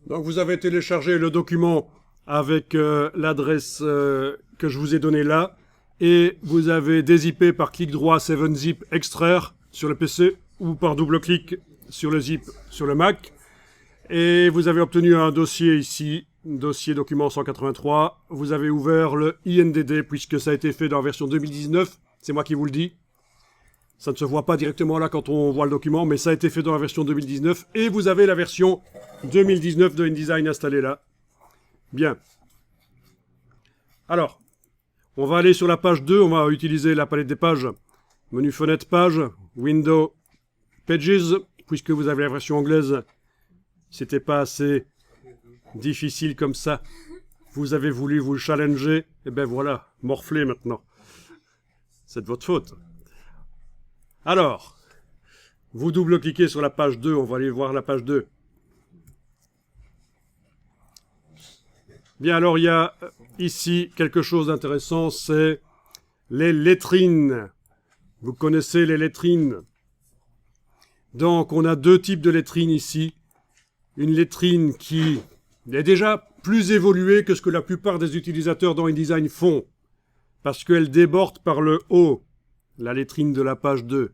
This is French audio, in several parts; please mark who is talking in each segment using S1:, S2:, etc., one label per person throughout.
S1: Donc vous avez téléchargé le document avec l'adresse que je vous ai donnée là, et vous avez dézippé par clic droit 7-zip extraire sur le PC ou par double-clic sur le zip sur le Mac, et vous avez obtenu un dossier ici, dossier document 183. Vous avez ouvert le INDD puisque ça a été fait dans la version 2019, c'est moi qui vous le dis. Ça ne se voit pas directement là quand on voit le document, mais ça a été fait dans la version 2019. Et vous avez la version 2019 de InDesign installée là. Bien. Alors, on va aller sur la page 2. On va utiliser la palette des pages. Menu fenêtre page, Window, Pages. Puisque vous avez la version anglaise, c'était pas assez difficile comme ça. Vous avez voulu vous challenger. Et ben voilà, morflez maintenant. C'est de votre faute. Alors, vous double-cliquez sur la page 2, on va aller voir la page 2. Bien, alors il y a ici quelque chose d'intéressant, c'est les lettrines. Vous connaissez les lettrines. Donc, on a deux types de lettrines ici. Une lettrine qui est déjà plus évoluée que ce que la plupart des utilisateurs dans InDesign font, parce qu'elle déborde par le haut. La lettrine de la page 2.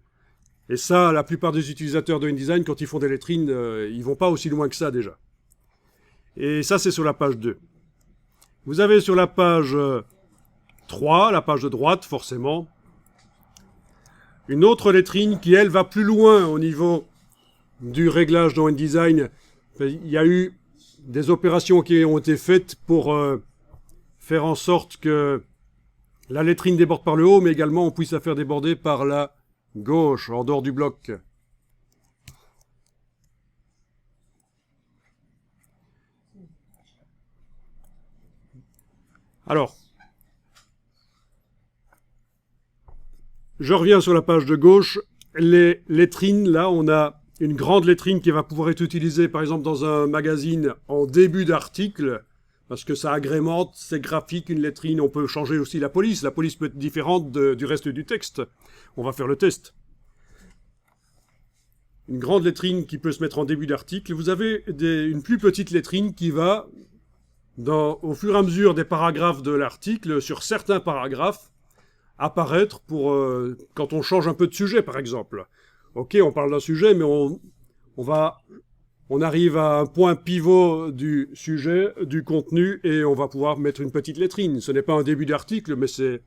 S1: Et ça, la plupart des utilisateurs de InDesign, quand ils font des lettrines, ils vont pas aussi loin que ça déjà. Et ça, c'est sur la page 2. Vous avez sur la page 3, la page de droite, forcément, une autre lettrine qui, elle, va plus loin au niveau du réglage dans InDesign. Il y a eu des opérations qui ont été faites pour faire en sorte que la lettrine déborde par le haut, mais également on puisse la faire déborder par la gauche, en dehors du bloc. Alors, je reviens sur la page de gauche. Les lettrines, là, on a une grande lettrine qui va pouvoir être utilisée, par exemple, dans un magazine en début d'article, parce que ça agrémente, c'est graphique, une lettrine. On peut changer aussi la police. La police peut être différente du reste du texte. On va faire le test. Une grande lettrine qui peut se mettre en début d'article. Vous avez une plus petite lettrine qui va, au fur et à mesure des paragraphes de l'article, sur certains paragraphes, apparaître pour quand on change un peu de sujet, par exemple. Ok, on parle d'un sujet, mais on arrive à un point pivot du sujet, du contenu, et on va pouvoir mettre une petite lettrine. Ce n'est pas un début d'article, mais c'est...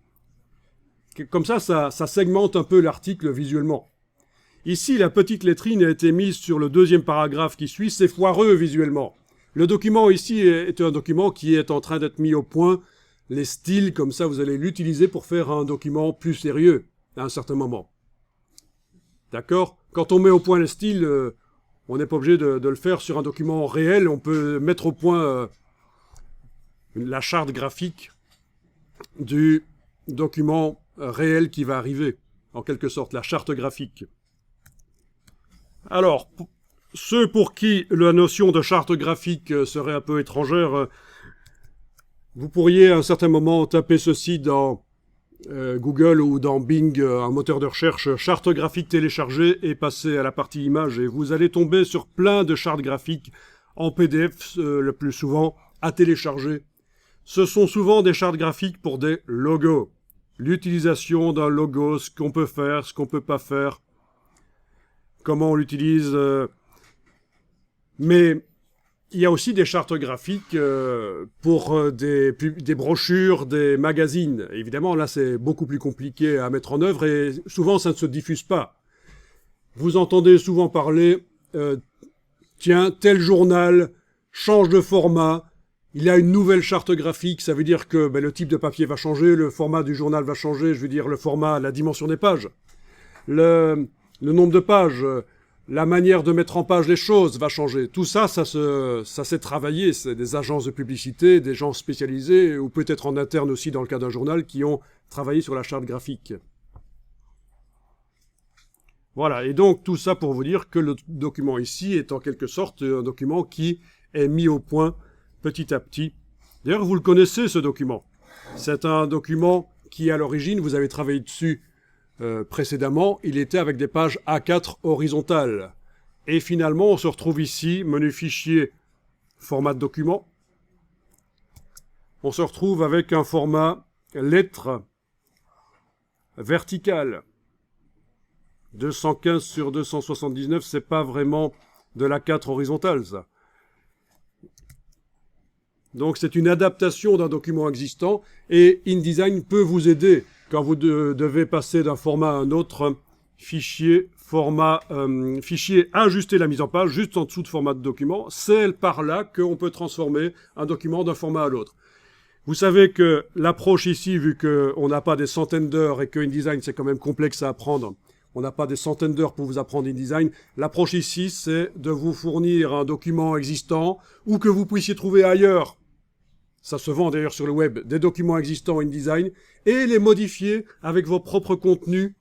S1: Comme ça segmente un peu l'article visuellement. Ici, la petite lettrine a été mise sur le deuxième paragraphe qui suit. C'est foireux visuellement. Le document ici est un document qui est en train d'être mis au point. Les styles, comme ça, vous allez l'utiliser pour faire un document plus sérieux à un certain moment. D'accord ? Quand on met au point les styles, on n'est pas obligé de le faire sur un document réel. On peut mettre au point la charte graphique du document réel qui va arriver. En quelque sorte, la charte graphique. Alors, ceux pour qui la notion de charte graphique serait un peu étrangère, vous pourriez à un certain moment taper ceci dans Google ou dans Bing, un moteur de recherche, charte graphique téléchargée, et passer à la partie images, et vous allez tomber sur plein de chartes graphiques en PDF, le plus souvent, à télécharger. Ce sont souvent des chartes graphiques pour des logos. L'utilisation d'un logo, ce qu'on peut faire, ce qu'on peut pas faire, comment on l'utilise. Mais il y a aussi des chartes graphiques pour des brochures, des magazines. Évidemment, là, c'est beaucoup plus compliqué à mettre en œuvre et souvent, ça ne se diffuse pas. Vous entendez souvent parler, tiens, tel journal change de format, il y a une nouvelle charte graphique, ça veut dire que le type de papier va changer, le format du journal va changer, je veux dire le format, la dimension des pages. Le nombre de pages, la manière de mettre en page les choses va changer. Tout ça, ça s'est travaillé. C'est des agences de publicité, des gens spécialisés, ou peut-être en interne aussi dans le cas d'un journal, qui ont travaillé sur la charte graphique. Voilà, et donc tout ça pour vous dire que le document ici est en quelque sorte un document qui est mis au point petit à petit. D'ailleurs, vous le connaissez, ce document. C'est un document qui, à l'origine, vous avez travaillé dessus précédemment, il était avec des pages A4 horizontales. Et finalement, on se retrouve ici, menu fichier, format de document. On se retrouve avec un format lettre verticale. 215 sur 279, c'est pas vraiment de l'A4 horizontale, ça. Donc c'est une adaptation d'un document existant et InDesign peut vous aider quand vous devez passer d'un format à un autre fichier, fichier ajuster la mise en page juste en dessous de format de document. C'est par là qu'on peut transformer un document d'un format à l'autre. Vous savez que l'approche ici, vu qu'on n'a pas des centaines d'heures et que InDesign c'est quand même complexe à apprendre, on n'a pas des centaines d'heures pour vous apprendre InDesign. L'approche ici, c'est de vous fournir un document existant ou que vous puissiez trouver ailleurs. Ça se vend d'ailleurs sur le web, des documents existants InDesign et les modifier avec vos propres contenus,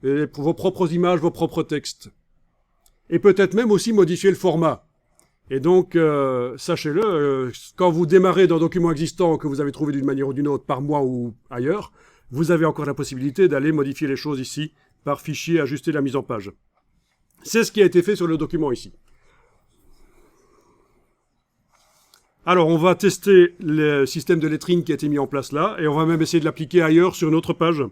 S1: et vos propres images, vos propres textes. Et peut-être même aussi modifier le format. Et donc, sachez-le, quand vous démarrez d'un document existant que vous avez trouvé d'une manière ou d'une autre par moi ou ailleurs, vous avez encore la possibilité d'aller modifier les choses ici par fichier, ajuster la mise en page. C'est ce qui a été fait sur le document ici. Alors, on va tester le système de lettrine qui a été mis en place là, et on va même essayer de l'appliquer ailleurs sur une autre page.